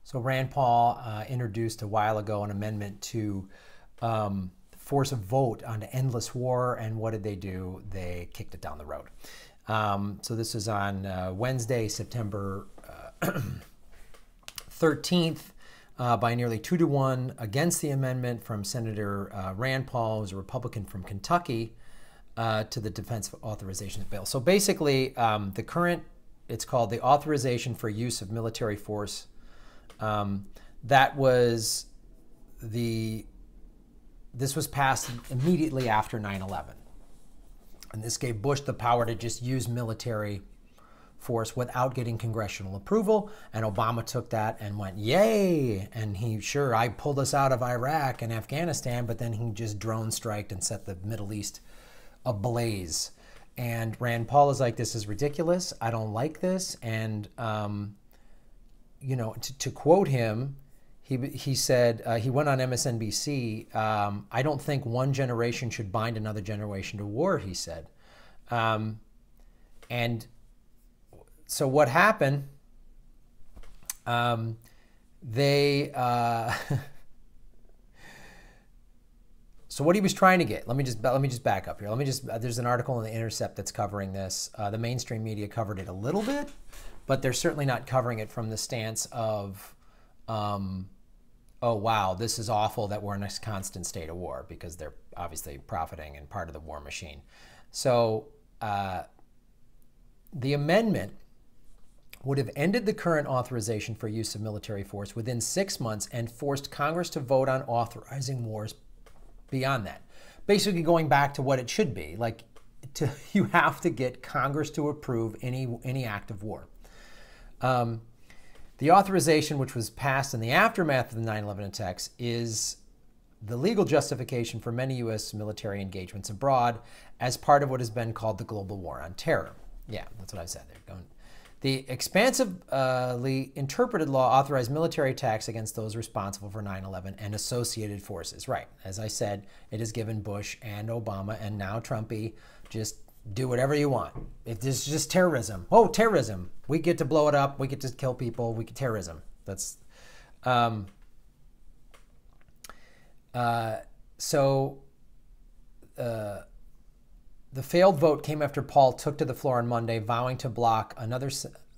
So Rand Paul introduced a while ago an amendment to force a vote on endless war, and what did they do? They kicked it down the road. So this is on Wednesday, September 13th, by nearly 2-1 against the amendment from Senator Rand Paul, who's a Republican from Kentucky, to the Defense Authorization Bill. So basically, the current, it's called the Authorization for Use of Military Force. That was this was passed immediately after 9/11. And this gave Bush the power to just use military force without getting congressional approval. And Obama took that and went, yay! And I pulled us out of Iraq and Afghanistan, but then he just drone striked and set the Middle East ablaze. And Rand Paul is like, this is ridiculous. I don't like this. And, to quote him, he said, he went on MSNBC, I don't think one generation should bind another generation to war, he said. And so what happened, so what he was trying to get, let me just back up here. There's an article in The Intercept that's covering this. The mainstream media covered it a little bit, but they're certainly not covering it from the stance of, oh, wow, this is awful that we're in a constant state of war, because they're obviously profiting and part of the war machine. So the amendment would have ended the current authorization for use of military force within 6 months and forced Congress to vote on authorizing wars beyond that. Basically going back to what it should be, like you have to get Congress to approve any act of war. The authorization, which was passed in the aftermath of the 9/11 attacks, is the legal justification for many U.S. military engagements abroad as part of what has been called the global war on terror. Yeah, that's what I said there. The expansively interpreted law authorized military attacks against those responsible for 9/11 and associated forces. Right, as I said, it has given Bush and Obama and now Trumpy just do whatever you want. If this is just terrorism, oh, terrorism, we get to blow it up, we get to kill people, we get terrorism. That's the failed vote came after Paul took to the floor on Monday, vowing to block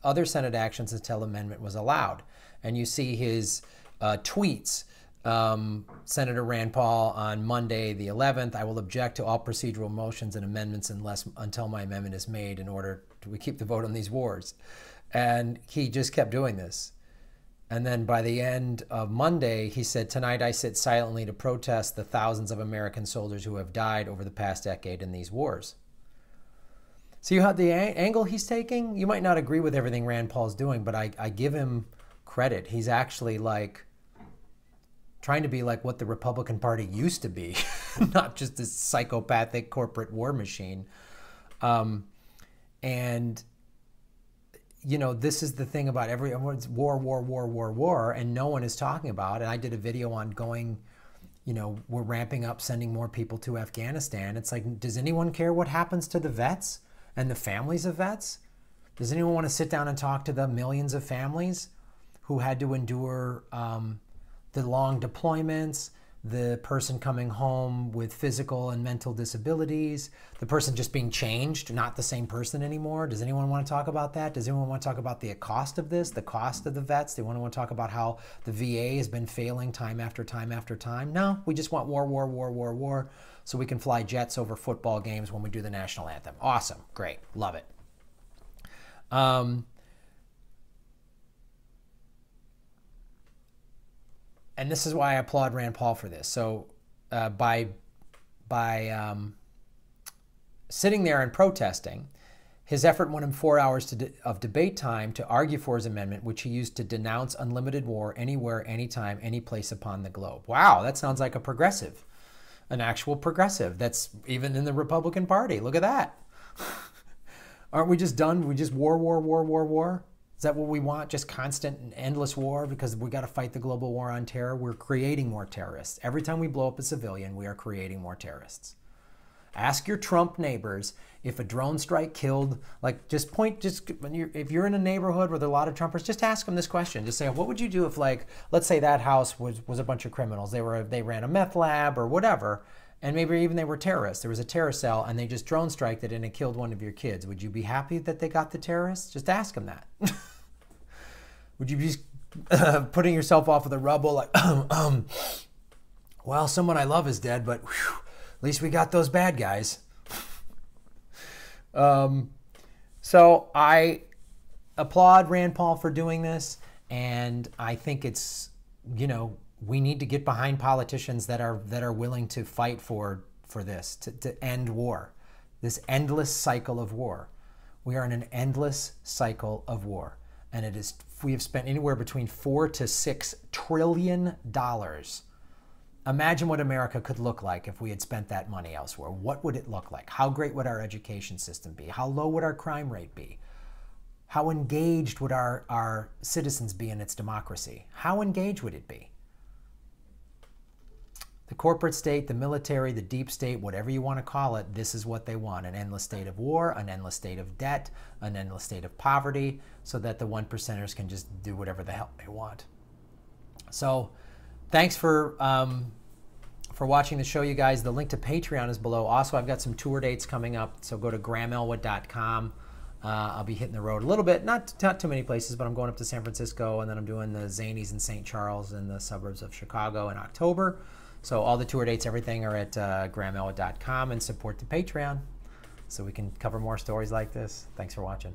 other Senate actions until amendment was allowed. And you see his tweets. Senator Rand Paul on Monday, the 11th, I will object to all procedural motions and amendments until my amendment is made in order to keep the vote on these wars. And he just kept doing this. And then by the end of Monday, he said, tonight I sit silently to protest the thousands of American soldiers who have died over the past decade in these wars. See how the angle he's taking? You might not agree with everything Rand Paul's doing, but I give him credit. He's actually like trying to be like what the Republican Party used to be, not just this psychopathic corporate war machine. And this is the thing about everyone's war, and no one is talking about. And I did a video on going, we're ramping up, sending more people to Afghanistan. It's like, does anyone care what happens to the vets and the families of vets? Does anyone want to sit down and talk to the millions of families who had to endure the long deployments, the person coming home with physical and mental disabilities, the person just being changed, not the same person anymore? Does anyone want to talk about that? Does anyone want to talk about the cost of this, the cost of the vets? They want to talk about how the VA has been failing time after time after time? No, we just want war, so we can fly jets over football games when we do the national anthem. Awesome, great, love it. And this is why I applaud Rand Paul for this. So by sitting there and protesting, his effort won him 4 hours of debate time to argue for his amendment, which he used to denounce unlimited war anywhere, anytime, any place upon the globe. Wow, that sounds like a progressive, an actual progressive. That's even in the Republican Party. Look at that. Aren't we just done? We just war? Is that what we want? Just constant and endless war because we got to fight the global war on terror? We're creating more terrorists. Every time we blow up a civilian, we are creating more terrorists. Ask your Trump neighbors if a drone strike killed, like if you're in a neighborhood where there are a lot of Trumpers, just ask them this question. Just say, what would you do if, like, let's say that house was a bunch of criminals. They ran a meth lab or whatever, and maybe even they were terrorists. There was a terrorist cell and they just drone striked it and it killed one of your kids. Would you be happy that they got the terrorists? Just ask them that. Would you be putting yourself off of the rubble like, well, someone I love is dead, but whew, at least we got those bad guys. So I applaud Rand Paul for doing this, and I think it's, we need to get behind politicians that are willing to fight for this, to end war, this endless cycle of war. We are in an endless cycle of war, and we have spent anywhere between $4 to $6 trillion. Imagine what America could look like if we had spent that money elsewhere. What would it look like? How great would our education system be? How low would our crime rate be? How engaged would our citizens be in its democracy? How engaged would it be? The corporate state, the military, the deep state, whatever you want to call it, this is what they want. An endless state of war, an endless state of debt, an endless state of poverty, so that the 1%ers can just do whatever the hell they want. So thanks for watching the show, you guys. The link to Patreon is below. Also, I've got some tour dates coming up, so go to grahamelwood.com. I'll be hitting the road a little bit, not too many places, but I'm going up to San Francisco, and then I'm doing the Zanies in St. Charles in the suburbs of Chicago in October. So all the tour dates, everything are at grahamelwood.com, and support the Patreon so we can cover more stories like this. Thanks for watching.